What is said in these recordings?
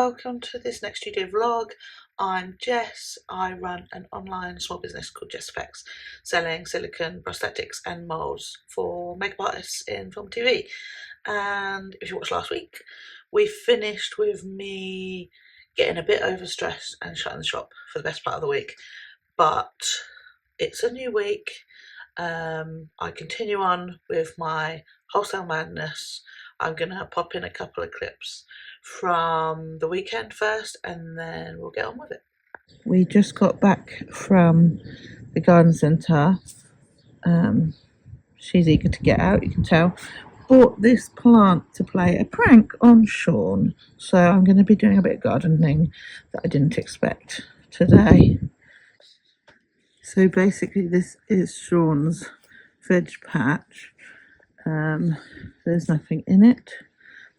welcome to this next studio vlog. I'm Jess. I run an online small business called Jess Effects, selling silicone prosthetics and moulds for makeup artists in film and TV. And if you watched last week, we finished with me getting a bit overstressed and shutting the shop for the best part of the week. But it's a new week. I continue on with my wholesale madness. I'm gonna pop in a couple of clips from the weekend first, and then we'll get on with it. We just got back from the garden centre. She's eager to get out, you can tell. Bought this plant to play a prank on Sean, so I'm going to be doing a bit of gardening that I didn't expect today. So basically this is Sean's veg patch. There's nothing in it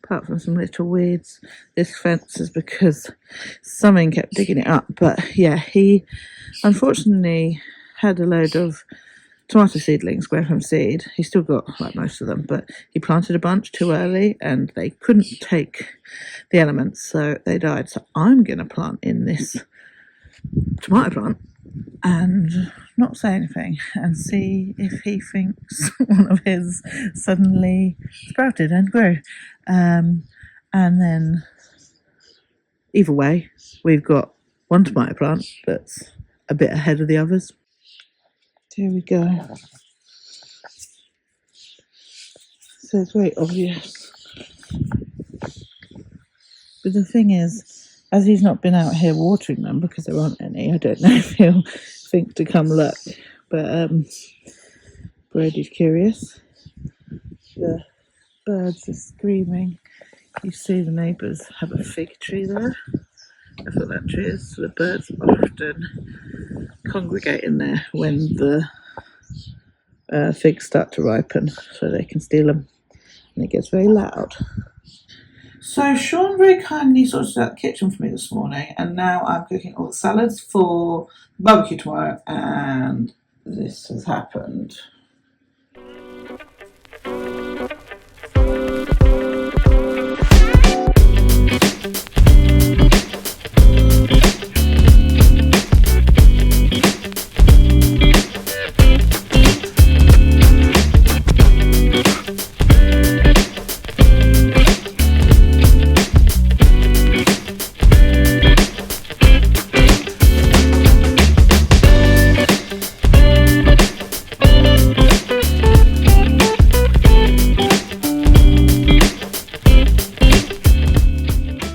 apart from some little weeds. This fence is because something kept digging it up, but yeah, he unfortunately had a load of tomato seedlings grown from seed. He still got like most of them, but he planted a bunch too early and they couldn't take the elements, so they died. So I'm gonna plant in this tomato plant and not say anything and see if he thinks one of his suddenly sprouted and grew. And then either way, we've got one tomato plant that's a bit ahead of the others. There we go. So it's very obvious. But the thing is, as he's not been out here watering them because there aren't any, I don't know if he'll think to come look. But Brody's curious. The birds are screaming. You see the neighbours have a fig tree there. That's what that tree is. So the birds often congregate in there when the figs start to ripen, so they can steal them, and it gets very loud. So Sean very kindly sorted out the kitchen for me this morning, and now I'm cooking all the salads for barbecue tomorrow, and this has happened.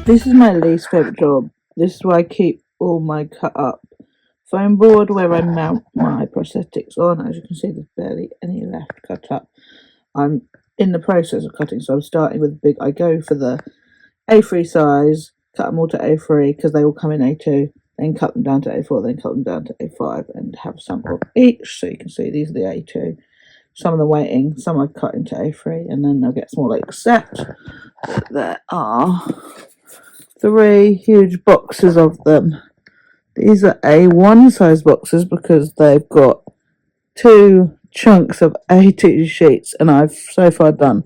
This is my least favourite job. This is where I keep all my cut up foam board where I mount my prosthetics on. As you can see, there's barely any left cut up. I'm in the process of cutting, so I'm starting with I go for the A3 size, cut them all to A3 because they all come in A2, then cut them down to A4, then cut them down to A5 and have some of each. So you can see these are the A2. Some of them waiting, some I've cut into A3, and then they'll get smaller, except that there are 3 huge boxes of them. These are A1 size boxes because they've got 2 chunks of A2 sheets, and I've so far done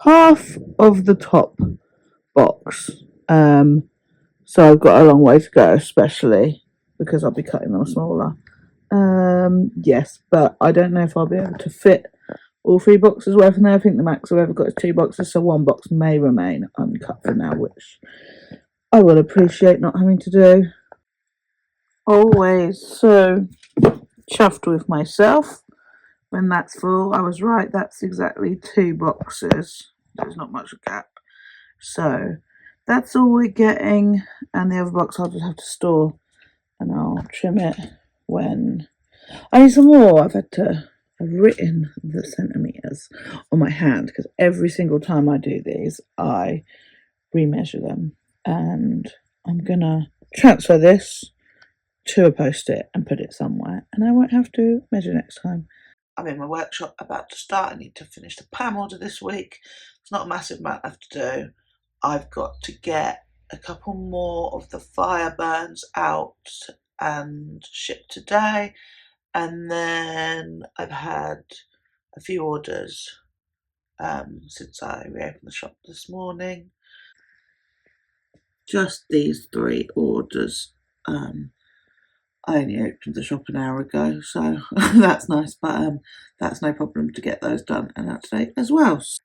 half of the top box. So I've got a long way to go, especially because I'll be cutting them smaller. Yes, but I don't know if I'll be able to fit all 3 boxes worth in there. I think the max I've ever got is 2 boxes, so 1 box may remain uncut for now, which I will appreciate not having to do. Always so chuffed with myself when that's full. I was right, that's exactly 2 boxes. There's not much gap. So that's all we're getting, and the other box I'll just have to store, and I'll trim it when I need some more. I've written the centimetres on my hand because every single time I do these I remeasure them, and I'm gonna transfer this to a post-it and put it somewhere, and I won't have to measure next time. I'm in my workshop about to start. I need to finish the PAM order this week. It's not a massive amount left to do. I've got to get a couple more of the fire burns out and shipped today, and then I've had a few orders since I reopened the shop this morning. just these 3 orders. I only opened the shop an hour ago, so that's nice, but that's no problem to get those done and out today as well. So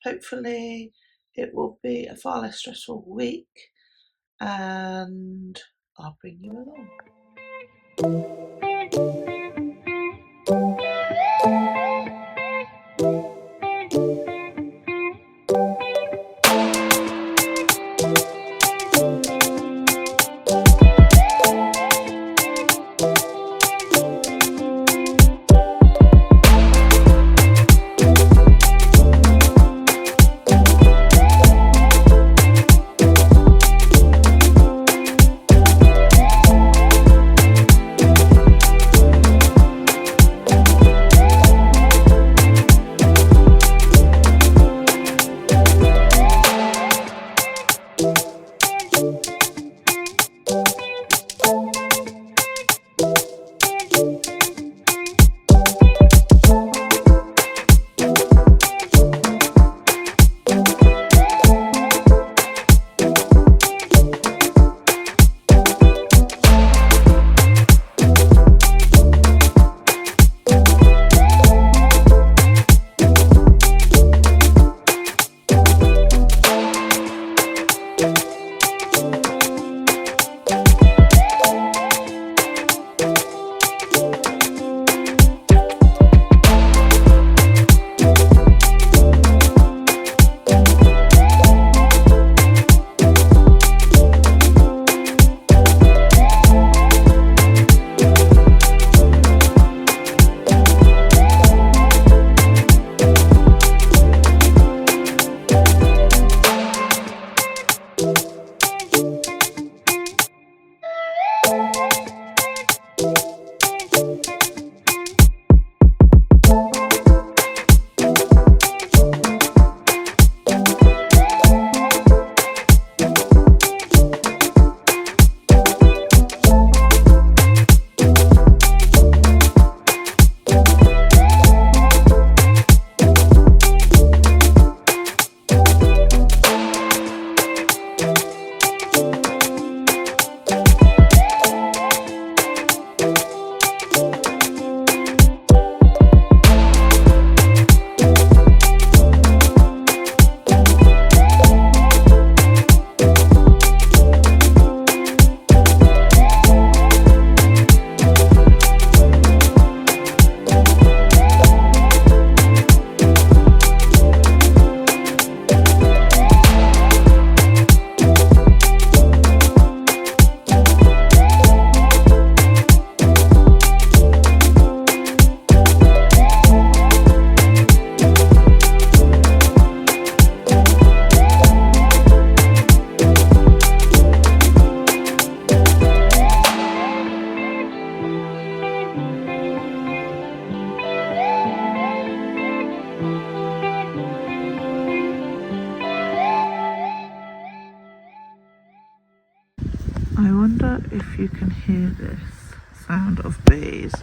hopefully it will be a far less stressful week, and I'll bring you along. I wonder if you can hear this sound of bees.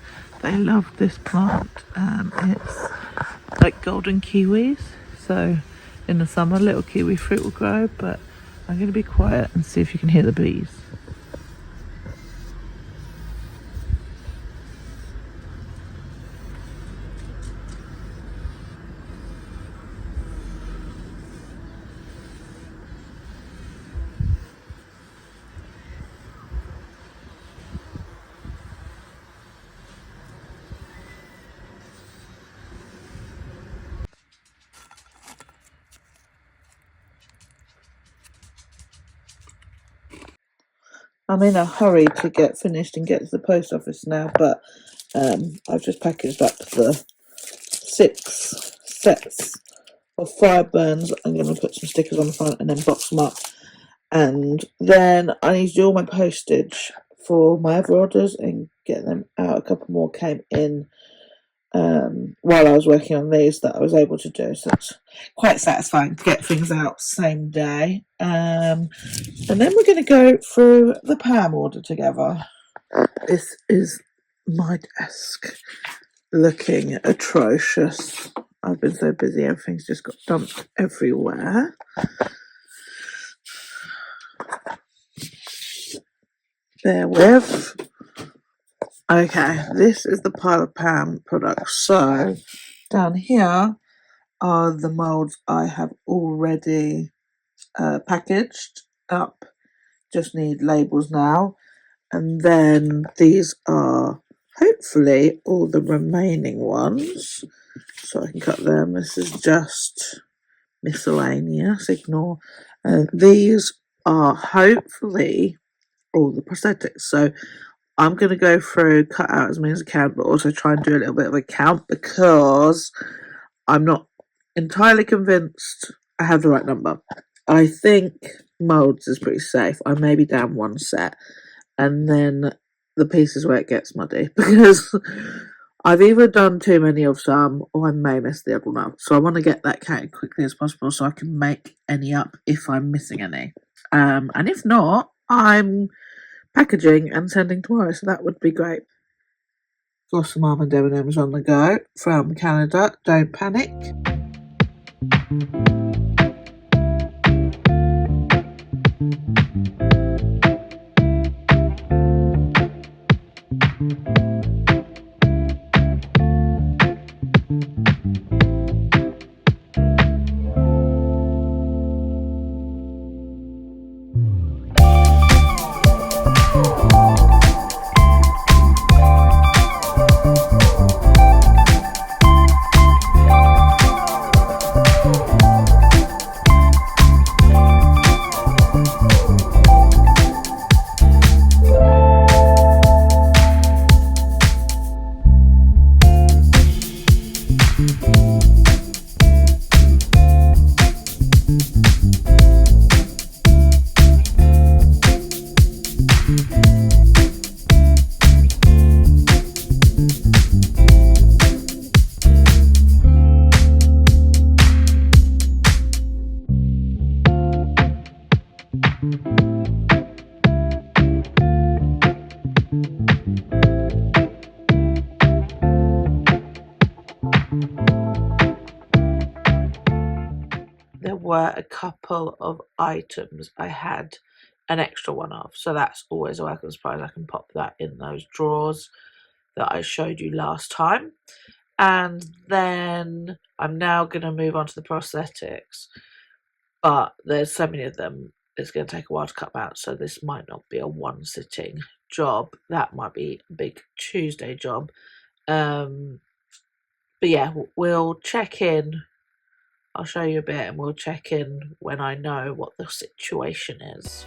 They love this plant, and it's like golden kiwis. So in the summer, little kiwi fruit will grow, but I'm going to be quiet and see if you can hear the bees. I'm in a hurry to get finished and get to the post office now, but I've just packaged up the 6 sets of 5 burns. I'm going to put some stickers on the front and then box them up. And then I need to do all my postage for my other orders and get them out. A couple more came in while I was working on these that I was able to do, so it's quite satisfying to get things out same day. And then we're going to go through the Pam order together. This is my desk, looking atrocious. I've been so busy, everything's just got dumped everywhere. bear with. Okay, this is the pile of Pam products. So down here are the molds I have already packaged up. Just need labels now. And then these are hopefully all the remaining ones. So I can cut them. This is just miscellaneous, ignore. These are hopefully all the prosthetics. So I'm going to go through, cut out as many as I can, but also try and do a little bit of a count because I'm not entirely convinced I have the right number. I think molds is pretty safe. I may be down one set, and then the pieces where it gets muddy because I've either done too many of some or I may miss the other one up. So I want to get that counted quickly as possible so I can make any up if I'm missing any. And if not, I'm packaging and sending tomorrow, so that would be great. Got some almond M&Ms on the go from Canada. Don't panic. There were a couple of items I had an extra one of, so that's always a welcome surprise. I can pop that in those drawers that I showed you last time. And then I'm now going to move on to the prosthetics, but there's so many of them, it's going to take a while to cut them out, so this might not be a one sitting job. That might be a big Tuesday job. But yeah, we'll check in. I'll show you a bit and we'll check in when I know what the situation is.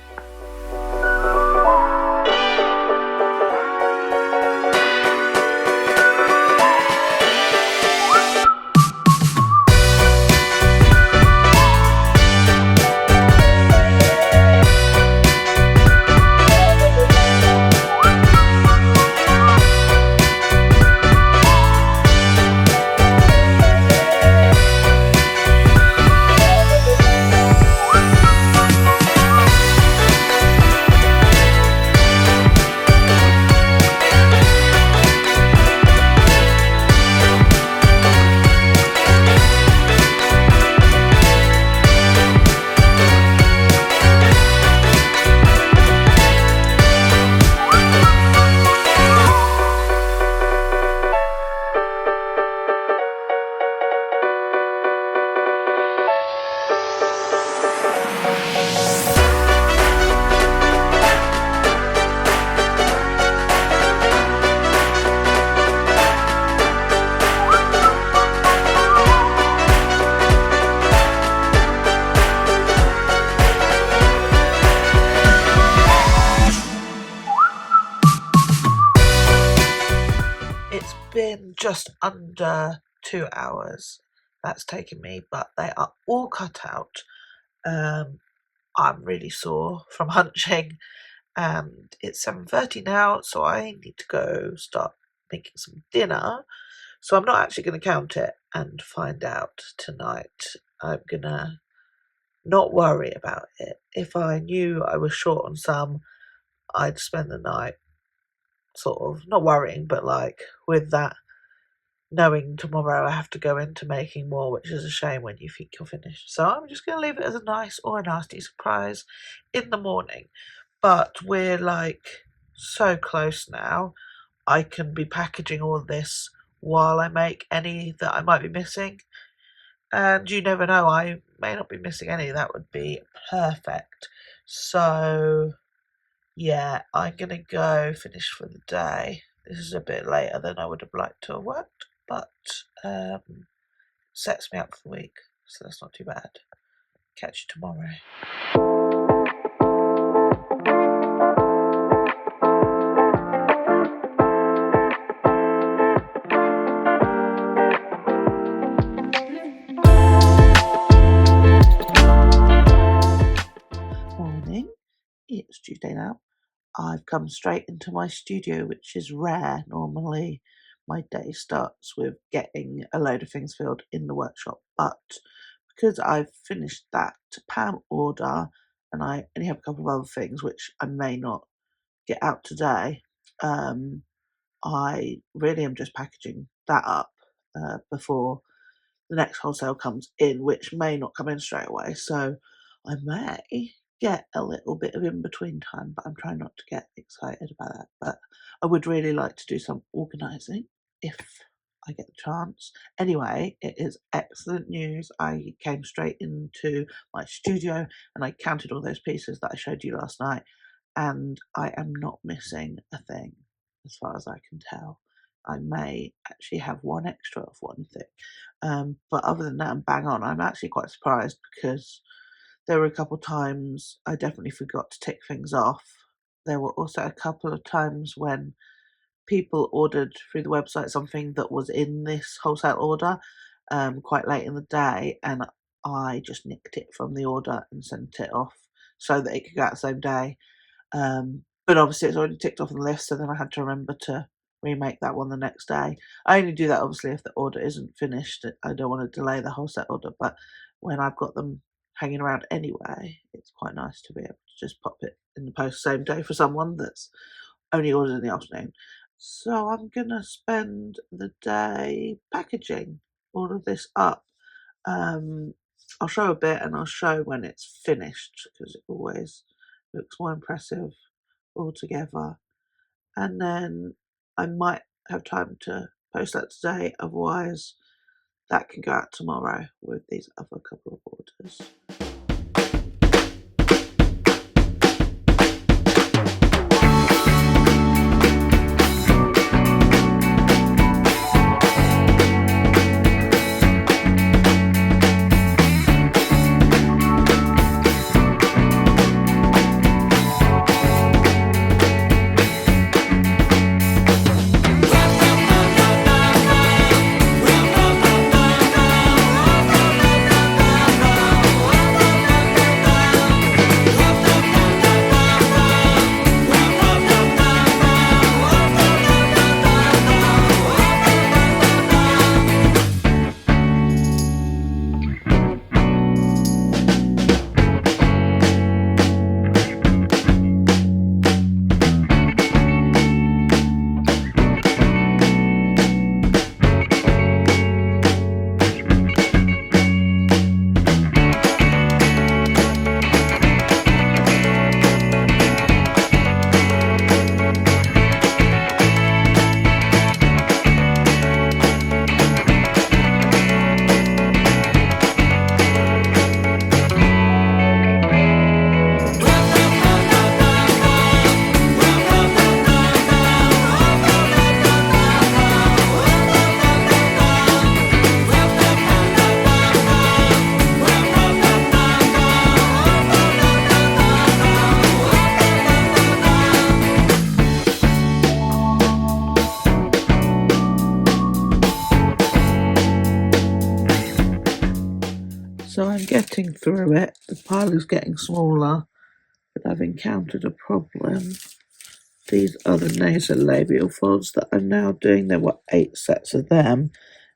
Been just under 2 hours that's taken me, but they are all cut out. I'm really sore from hunching and it's 7:30 now, so I need to go start making some dinner. So I'm not actually going to count it and find out tonight. I'm gonna not worry about it. If I knew I was short on some, I'd spend the night sort of not worrying, but like with that, knowing tomorrow I have to go into making more, which is a shame when you think you're finished. So I'm just going to leave it as a nice or a nasty surprise in the morning. But we're like so close now. I can be packaging all this while I make any that I might be missing. And you never know, I may not be missing any. That would be perfect. So, yeah, I'm going to go finish for the day. This is a bit later than I would have liked to have worked, but sets me up for the week, so that's not too bad. Catch you tomorrow. Morning, it's Tuesday now. I've come straight into my studio, which is rare. Normally, my day starts with getting a load of things filled in the workshop, but because I've finished that PAM order and I only have a couple of other things which I may not get out today, I really am just packaging that up before the next wholesale comes in, which may not come in straight away. So I may get a little bit of in between time, but I'm trying not to get excited about that. But I would really like to do some organising if I get the chance. Anyway, it is excellent news. I came straight into my studio and I counted all those pieces that I showed you last night, and I am not missing a thing as far as I can tell. I may actually have one extra of one thing. But other than that, I'm bang on. I'm actually quite surprised because there were a couple of times I definitely forgot to tick things off. There were also a couple of times when people ordered through the website something that was in this wholesale order quite late in the day, and I just nicked it from the order and sent it off so that it could go out the same day. But obviously it's already ticked off on the list, so then I had to remember to remake that one the next day. I only do that obviously if the order isn't finished. I don't want to delay the wholesale order, but when I've got them hanging around anyway, it's quite nice to be able to just pop it in the post same day for someone that's only ordered in the afternoon. So I'm gonna spend the day packaging all of this up. I'll show a bit and I'll show when it's finished because it always looks more impressive all together. And then I might have time to post that today, otherwise that can go out tomorrow with these other couple of orders. So I'm getting through it. The pile is getting smaller, but I've encountered a problem. These are the nasolabial folds that I'm now doing. There were 8 sets of them,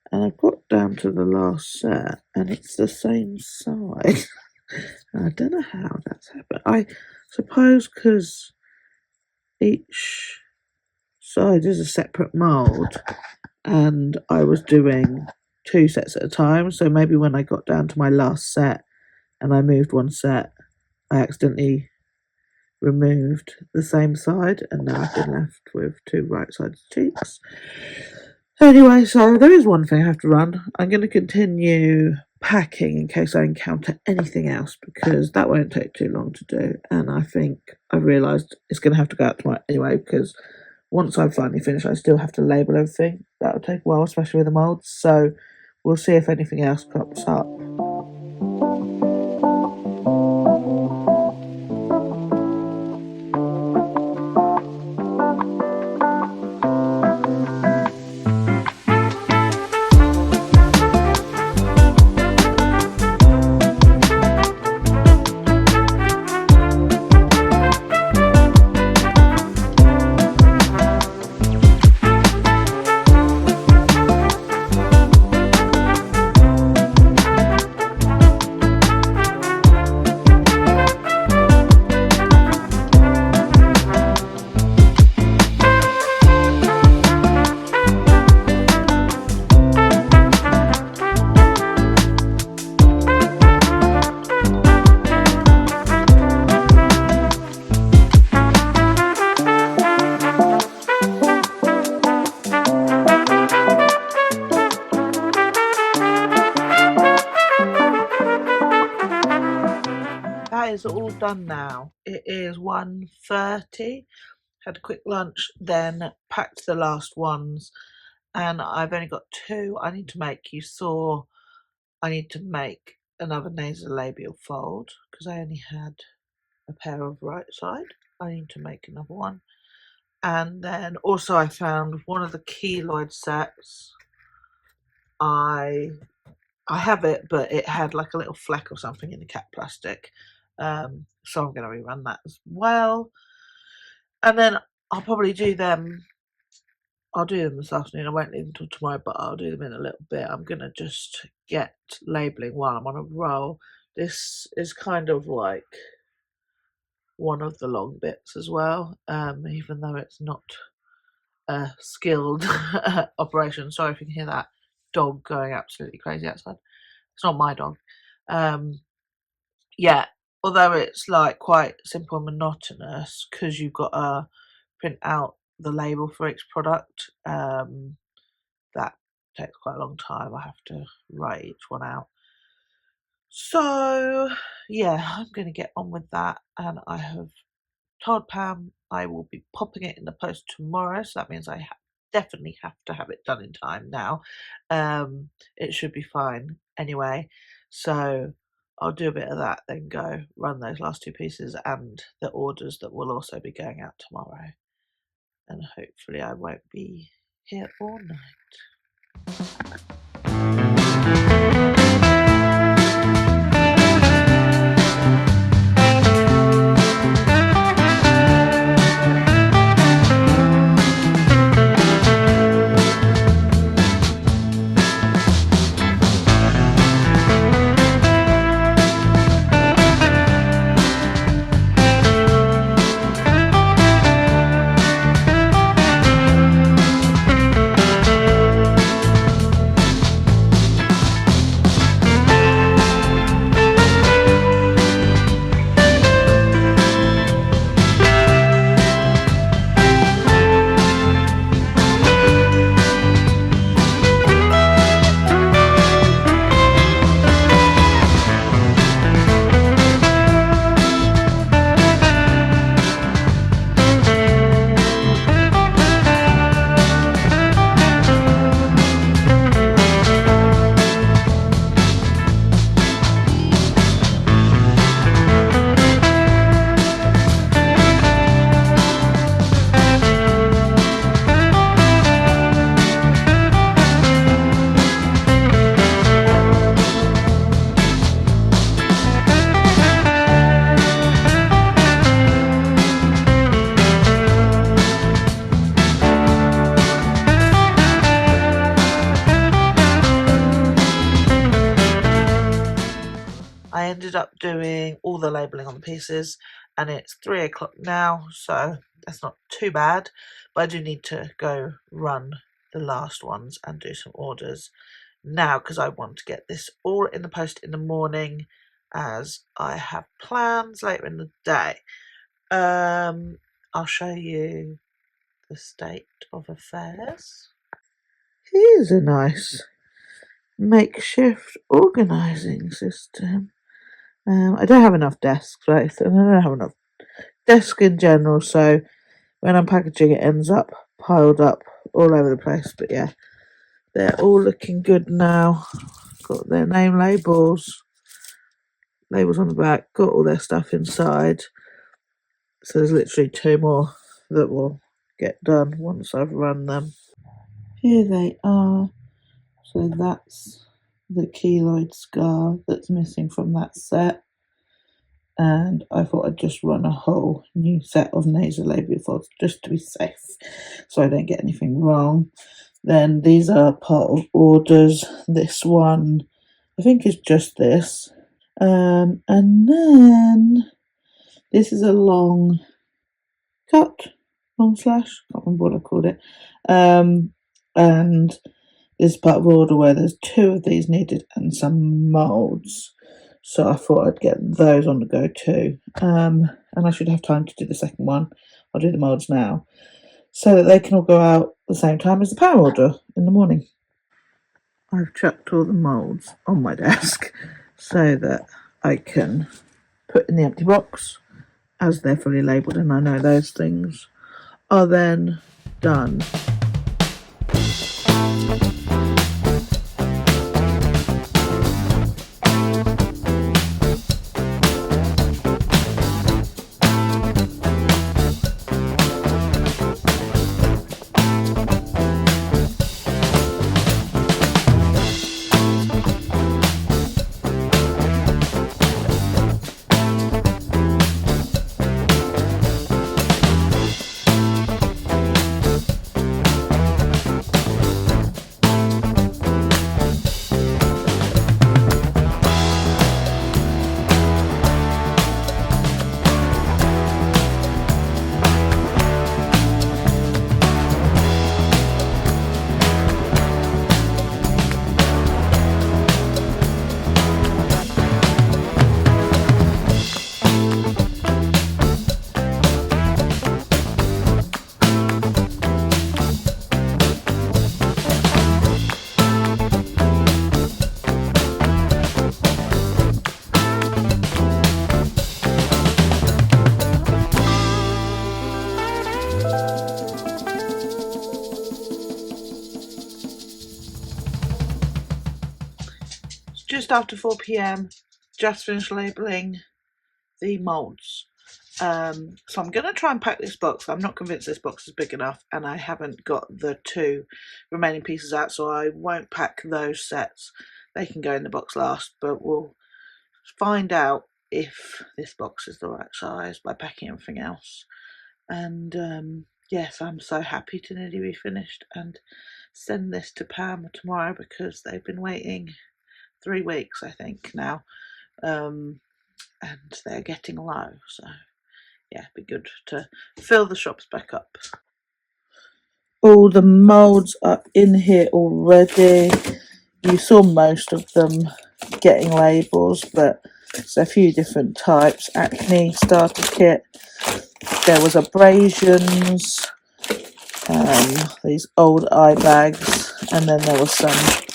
and I've got down to the last set, and it's the same size. I don't know how that's happened. I suppose because each side is a separate mould, and I was doing 2 sets at a time, so maybe when I got down to my last set and I moved one set, I accidentally removed the same side, and now I've been left with two right-sided cheeks. Anyway, so there is one thing I have to run. I'm going to continue packing in case I encounter anything else, because that won't take too long to do. And I think I've realised it's going to have to go out tomorrow anyway, because once I've finally finished, I still have to label everything. That'll take a while, especially with the moulds. So we'll see if anything else crops up. That is all done now. It is 1:30. Had a quick lunch, then packed the last ones, and I've only got two I need to make. You saw I need to make another nasolabial fold because I only had a pair of right side. I need to make another one. And then also I found one of the keloid sets. I have it, but it had like a little fleck or something in the cap plastic. So I'm going to rerun that as well. And then I'll probably do them. I'll do them this afternoon. I won't leave them until tomorrow, but I'll do them in a little bit. I'm going to just get labelling while I'm on a roll. This is kind of like one of the long bits as well, even though it's not a skilled operation. Sorry if you can hear that dog going absolutely crazy outside. It's not my dog. Yeah, although it's like quite simple and monotonous because you've got to print out the label for each product. That takes quite a long time. I have to write each one out. So yeah, I'm going to get on with that, and I have told Pam I will be popping it in the post tomorrow, so that means I definitely have to have it done in time now. It should be fine anyway, so I'll do a bit of that, then go run those last two pieces and the orders that will also be going out tomorrow, and hopefully I won't be here all night. I ended up doing all the labelling on the pieces, and it's 3 o'clock now, so that's not too bad, but I do need to go run the last ones and do some orders now because I want to get this all in the post in the morning as I have plans later in the day. I'll show you the state of affairs. Here's a nice makeshift organising system. I don't have enough desks, right? And I don't have enough desk in general, so when I'm packaging it ends up piled up all over the place. But yeah, they're all looking good now. Got their name labels on the back, got all their stuff inside. So there's literally 2 more that will get done once I've run them. Here they are. So that's the keloid scar that's missing from that set. And I thought I'd just run a whole new set of nasolabial folds just to be safe, so I don't get anything wrong. Then these are part of orders. This one, I think, is just this. And then this is a long slash, can't remember what I called it. And this is part of order where there's 2 of these needed and some moulds. So I thought I'd get those on the go too. And I should have time to do the second one. I'll do the moulds now, so that they can all go out at the same time as the power order in the morning. I've chucked all the moulds on my desk so that I can put in the empty box as they're fully labelled, and I know those things are then done. Just after 4 p.m, just finished labelling the moulds. So I'm going to try and pack this box. I'm not convinced this box is big enough, and I haven't got the 2 remaining pieces out, so I won't pack those sets. They can go in the box last, but we'll find out if this box is the right size by packing everything else. And yes, I'm so happy to nearly be finished and send this to Pam tomorrow, because they've been waiting 3 weeks, I think, now, and they're getting low, so yeah, it'd be good to fill the shops back up. All the moulds are in here already. You saw most of them getting labels, but there's a few different types. Acne starter kit, there was abrasions, these old eye bags, and then there was some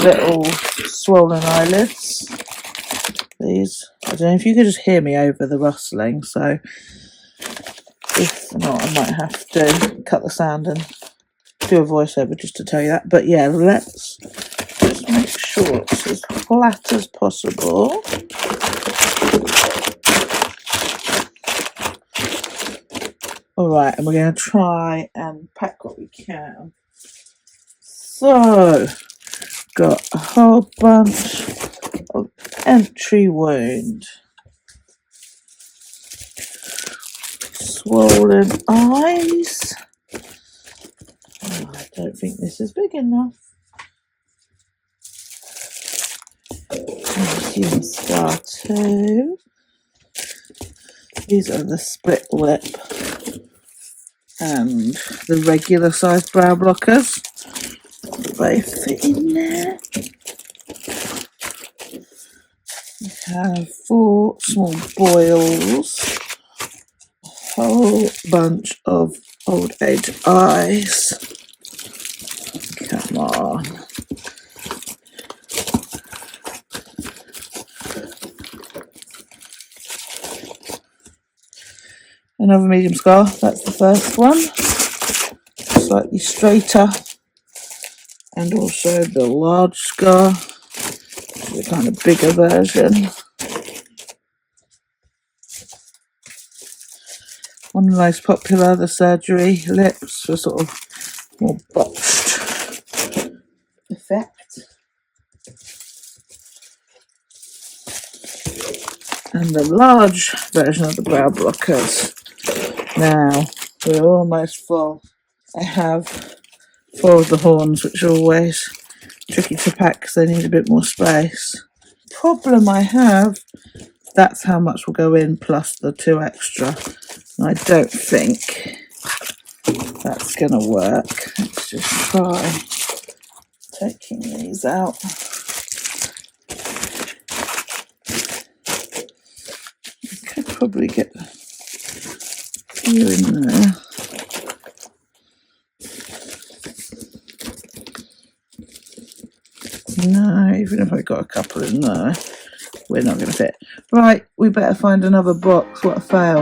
little swollen eyelids. These, I don't know if you could just hear me over the rustling, so if not, I might have to cut the sound and do a voiceover just to tell you that. But yeah, let's just make sure it's as flat as possible. Alright, and we're going to try and pack what we can. So, got a whole bunch of entry wound, swollen eyes. Oh, I don't think this is big enough. Human scar 2. These are the split lip and the regular size brow blockers. They fit in there. We have 4 small boils. whole bunch of old age eyes. Come on. Another medium scar, that's the first one. Slightly straighter. And also the large scar, the kind of bigger version. One of the most popular, the surgery lips, for sort of more botched effect. And the large version of the brow blockers. Now, we're almost full. I have 4 of the horns, which are always tricky to pack because they need a bit more space. Problem I have, that's how much will go in plus the 2 extra. And I don't think that's going to work. Let's just try taking these out. I could probably get a few in there. No, even if I got a couple in there, we're not going to fit. Right, we better find another box. What a fail.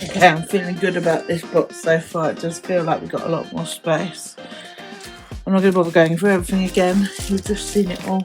Okay, I'm feeling good about this box so far. It does feel like we've got a lot more space. I'm not going to bother going through everything again. You've just seen it all.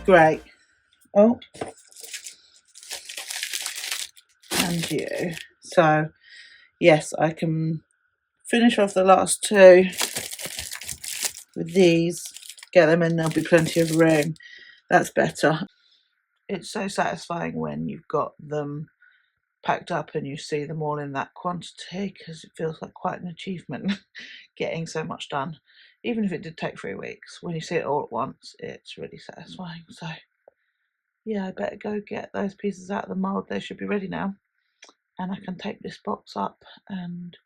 Great. Oh, and you. So, yes, I can finish off the last 2 with these, get them in, there'll be plenty of room. That's better. It's so satisfying when you've got them packed up and you see them all in that quantity, because it feels like quite an achievement getting so much done. Even if it did take 3 weeks, when you see it all at once, it's really satisfying. So yeah, I better go get those pieces out of the mould. They should be ready now, and I can take this box up and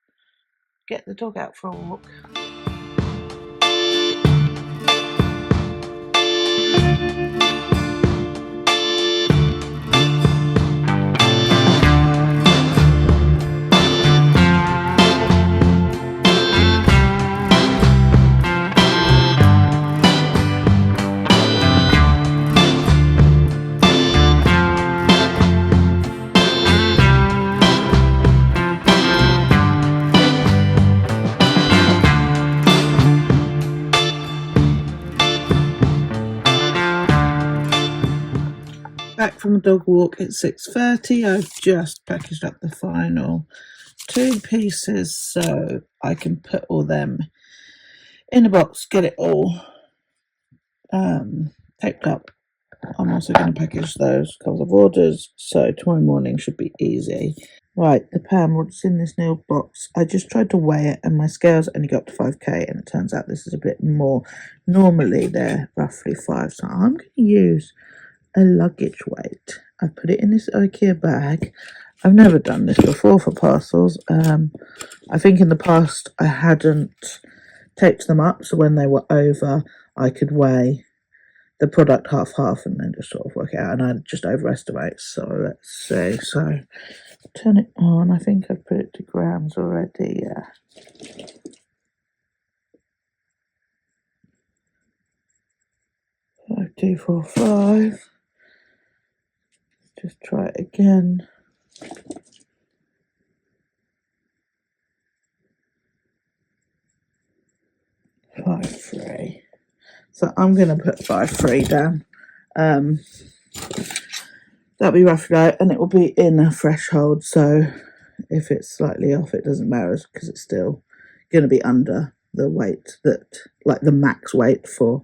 get the dog out for a walk. Back from a dog walk at 6:30. I've just packaged up the final 2 pieces so I can put all them in a box, get it all taped up. I'm also going to package those couple of orders, so tomorrow morning should be easy. Right, the Pam, what's in this nailed box? I just tried to weigh it and my scales only got to 5k, and it turns out this is a bit more. Normally they're roughly 5, so I'm going to use a luggage weight. I put it in this IKEA bag. I've never done this before for parcels. I think in the past I hadn't taped them up, so when they were over I could weigh the product half and then just sort of work it out, and I just overestimate. So let's see. So turn it on. I think I've put it to grams already. Yeah. 5245. Just try it again. 5.3. So I'm going to put 5.3 down. That'll be roughed out, and it will be in a threshold. So if it's slightly off, it doesn't matter because it's still going to be under the weight that, like the max weight for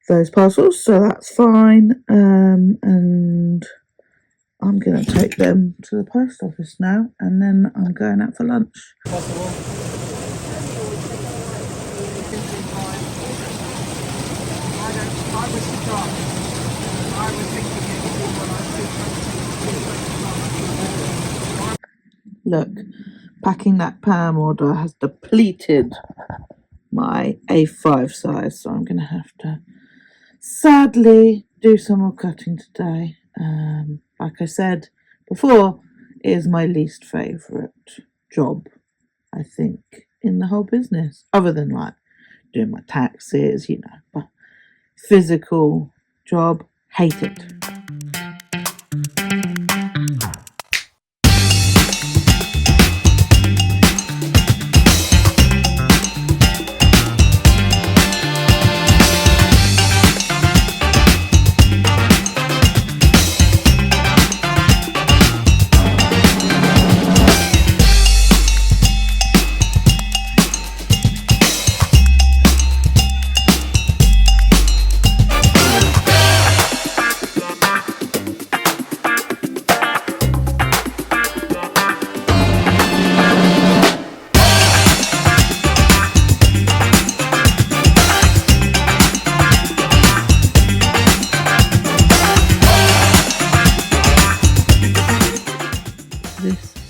those parcels, so that's fine. And I'm going to take them to the post office now, and then I'm going out for lunch. Look, packing that Pam order has depleted my A5 size, so I'm going to have to sadly do some more cutting today. Like I said before, it is my least favourite job, I think, in the whole business, other than like doing my taxes, but physical job, hate it.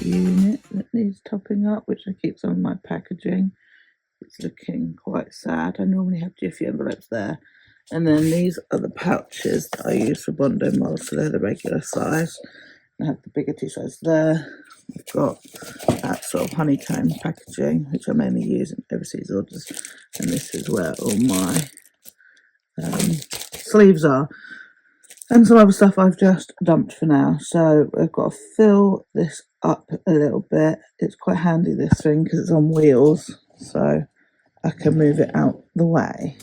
Unit that needs topping up, which I keep some of my packaging. It's looking quite sad. I normally have Jiffy envelopes there, and then these are the pouches that I use for Bondo mold, so they're the regular size. I have the bigger 2 sizes there. I've got that sort of honeycomb packaging, which I mainly use in overseas orders, and this is where all my sleeves are. And some other stuff I've just dumped for now. So I've got to fill this up a little bit. It's quite handy, this thing, because it's on wheels, so I can move it out the way.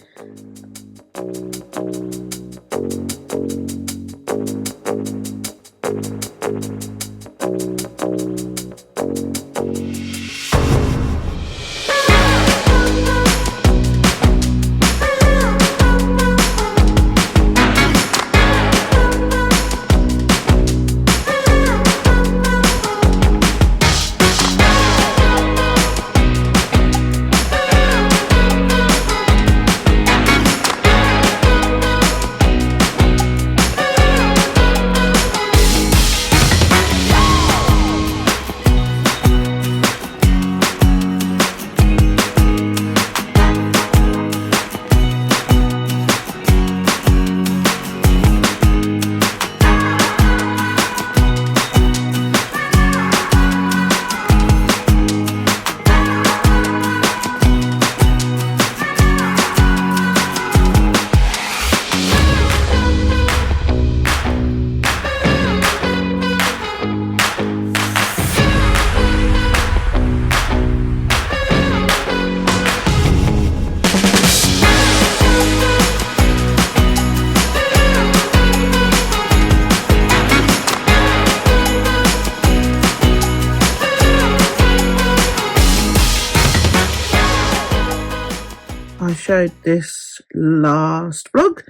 I showed this last vlog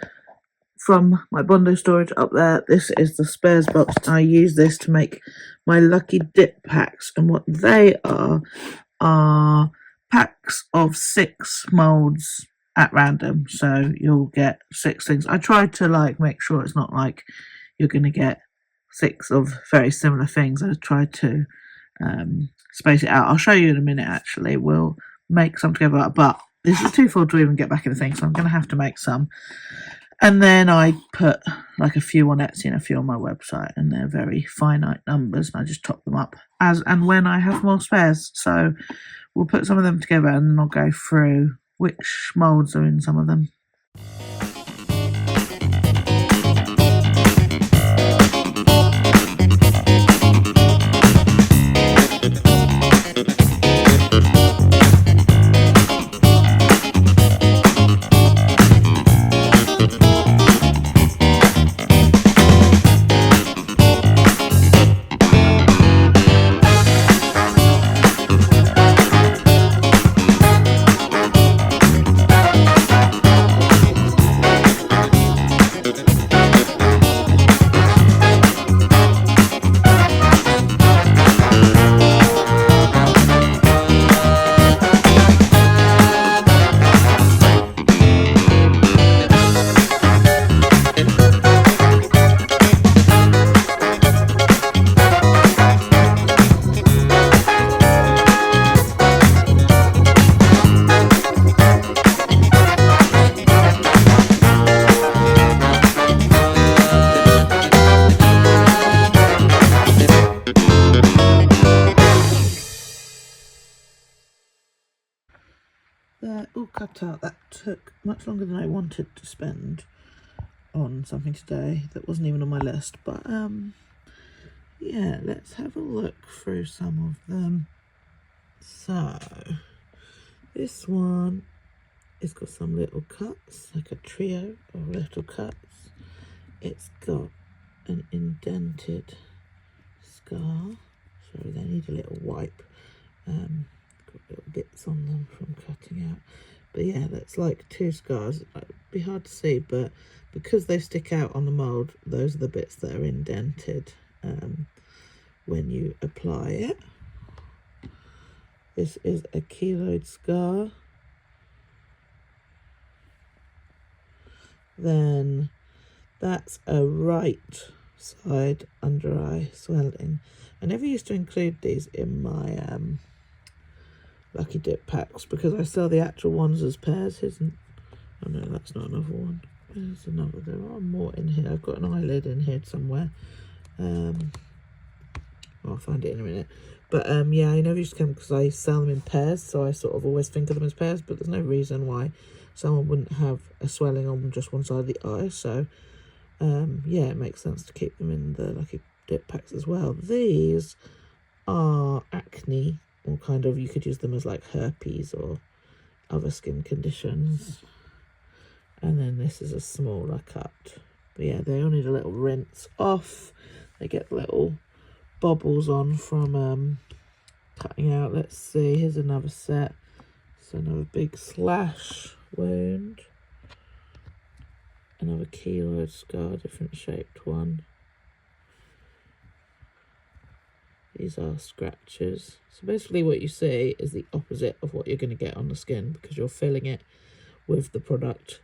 from my Bondo storage up there. This is the spares box. I use this to make my lucky dip packs, and what they are packs of 6 molds at random, so you'll get 6 things. I tried to make sure it's not like you're going to get 6 of very similar things. I tried to space it out. I'll show you in a minute. Actually, we'll make some together, but this is too full to even get back in the thing, so I'm going to have to make some. And then I put a few on Etsy and a few on my website, and they're very finite numbers, and I just top them up as and when I have more spares. So we'll put some of them together, and then I'll go through which molds are in some of them. mapped out. That took much longer than I wanted to spend on something today that wasn't even on my list, but yeah, let's have a look through some of them. So this one, it's got some little cuts, like a trio of little cuts. It's got an indented scar. Sorry, they need a little wipe. Got little bits on them from cutting out. But yeah, that's like 2 scars. It'd be hard to see, but because they stick out on the mould, those are the bits that are indented when you apply it. This is a keloid scar. Then that's a right side under eye swelling. I never used to include these in my Lucky Dip packs because I sell the actual ones as pairs. Oh no, that's not another one. There's another. There are more in here. I've got an eyelid in here somewhere. I'll find it in a minute. But yeah, I never used to come because I sell them in pairs, so I sort of always think of them as pairs, but there's no reason why someone wouldn't have a swelling on just one side of the eye. So yeah, it makes sense to keep them in the Lucky Dip packs as well. These are acne, or kind of, you could use them as like herpes or other skin conditions. And then this is a smaller cut. But yeah, they all need a little rinse off. They get little bobbles on from cutting out. Let's see, here's another set. So another big slash wound. Another keloid scar, different shaped one. These are scratches. So basically what you see is the opposite of what you're going to get on the skin, because you're filling it with the product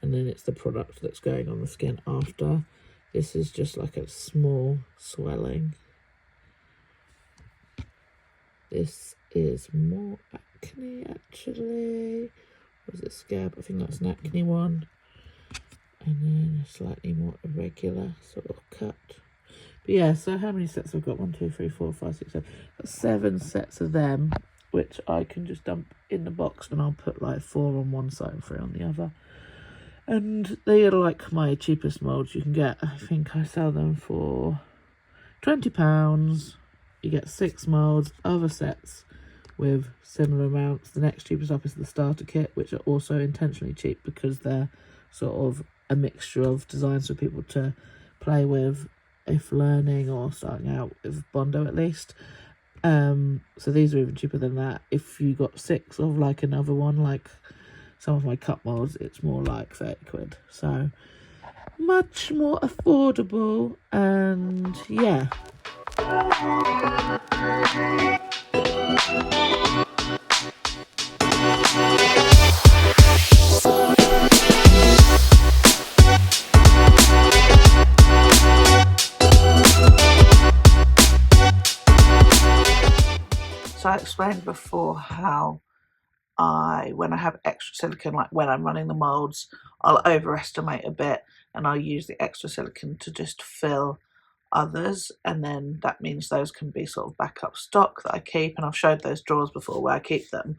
and then it's the product that's going on the skin after. This is just like a small swelling. This is more acne actually. Or is it scab? I think that's an acne one. And then a slightly more irregular sort of cut. But yeah, so how many sets I've got? 1, 2, 3, 4, 5, 6, 7. Got 7 sets of them, which I can just dump in the box, and I'll put like 4 on one side and 3 on the other. And they are like my cheapest molds you can get. I think I sell them for £20. You get 6 molds, other sets with similar amounts. The next cheapest up is the starter kit, which are also intentionally cheap because they're sort of a mixture of designs for people to play with if learning or starting out with Bondo at least. So these are even cheaper than that. If you got 6 of like another one, like some of my cup molds, it's more like 30 quid. So much more affordable, and yeah. So I explained before how when I have extra silicone, like when I'm running the molds, I'll overestimate a bit and I'll use the extra silicone to just fill others, and then that means those can be sort of backup stock that I keep, and I've showed those drawers before where I keep them.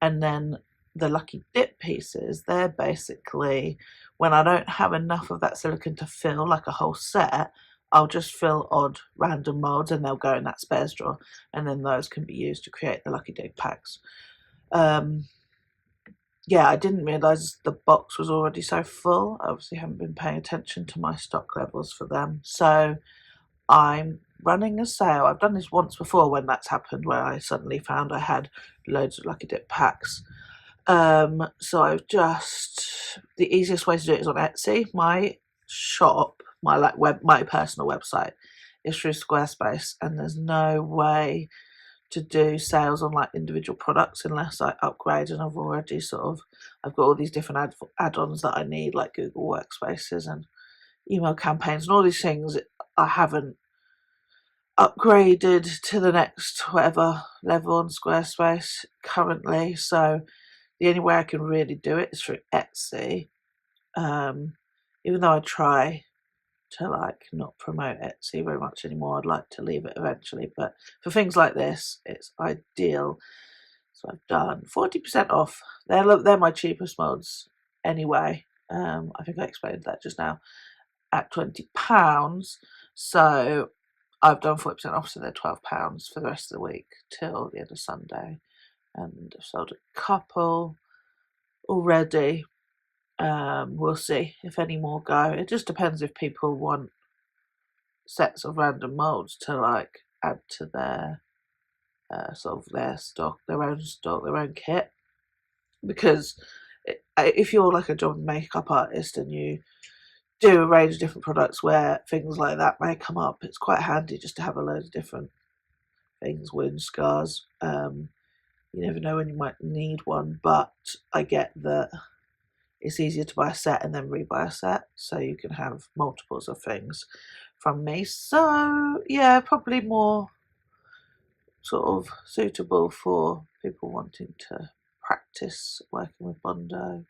And then the Lucky Dip pieces, they're basically when I don't have enough of that silicone to fill like a whole set, I'll just fill odd random molds and they'll go in that spares drawer, and then those can be used to create the Lucky Dip packs. Yeah, I didn't realise the box was already so full. I obviously haven't been paying attention to my stock levels for them. So I'm running a sale. I've done this once before when that's happened, where I suddenly found I had loads of Lucky Dip packs. So I've just, the easiest way to do it is on Etsy. My shop, my personal website is through Squarespace, and there's no way to do sales on like individual products unless I upgrade, and I've already I've got all these different add-ons that I need, like Google Workspaces and email campaigns and all these things. I haven't upgraded to the next whatever level on Squarespace currently, so the only way I can really do it is through Etsy. Even though I try to like not promote Etsy very much anymore, I'd like to leave it eventually, but for things like this it's ideal. So I've done 40% off. They're my cheapest mods anyway. I think I explained that just now, at £20. So I've done 40% off, so they're £12 for the rest of the week till the end of Sunday. And I've sold a couple already. We'll see if any more go. It just depends if people want sets of random molds to like add to their sort of their stock, their own kit. Because if you're like a job makeup artist and you do a range of different products where things like that may come up, it's quite handy just to have a load of different things, wounds, scars. You never know when you might need one, but I get that it's easier to buy a set and then rebuy a set, so you can have multiples of things from me. So yeah, probably more sort of suitable for people wanting to practice working with Bondo.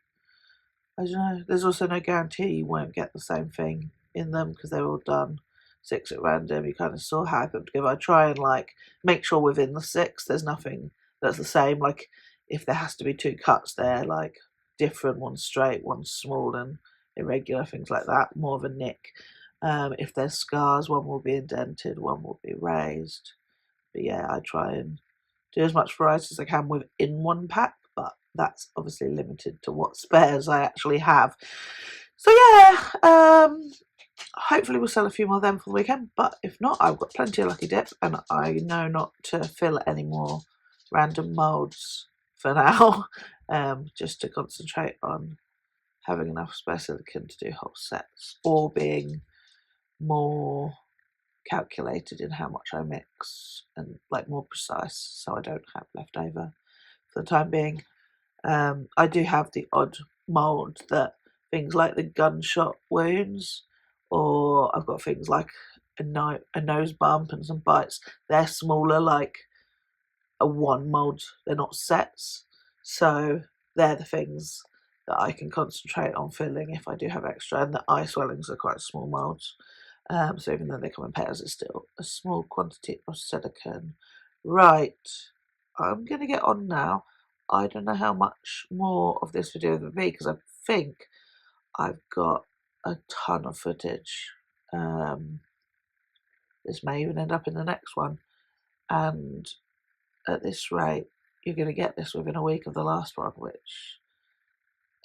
I don't know. There's also no guarantee you won't get the same thing in them because they're all done 6 at random. You kind of saw how I put them together. I try and like make sure within the 6 there's nothing that's the same. Like if there has to be 2 cuts, they're like different. One's straight, one's small and irregular, things like that. More of a nick. If there's scars, one will be indented, one will be raised. But yeah, I try and do as much variety as I can within one pack, but that's obviously limited to what spares I actually have. So yeah, hopefully we'll sell a few more of them for the weekend, but if not, I've got plenty of Lucky Dip, and I know not to fill any more random moulds for now, just to concentrate on having enough spare silicone to do whole sets, or being more calculated in how much I mix and like more precise, so I don't have leftover for the time being. I do have the odd mould that things like the gunshot wounds, or I've got things like a nose bump and some bites. They're smaller, like a one mould. They're not sets, so they're the things that I can concentrate on filling if I do have extra. And the eye swellings are quite small moulds. So even though they come in pairs, it's still a small quantity of silicone. Right, I'm going to get on now. I don't know how much more of this video there will be because I think I've got a ton of footage. This may even end up in the next one. And at this rate, you're going to get this within a week of the last one, which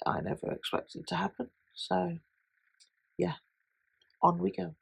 I never expected to happen. So, yeah, on we go.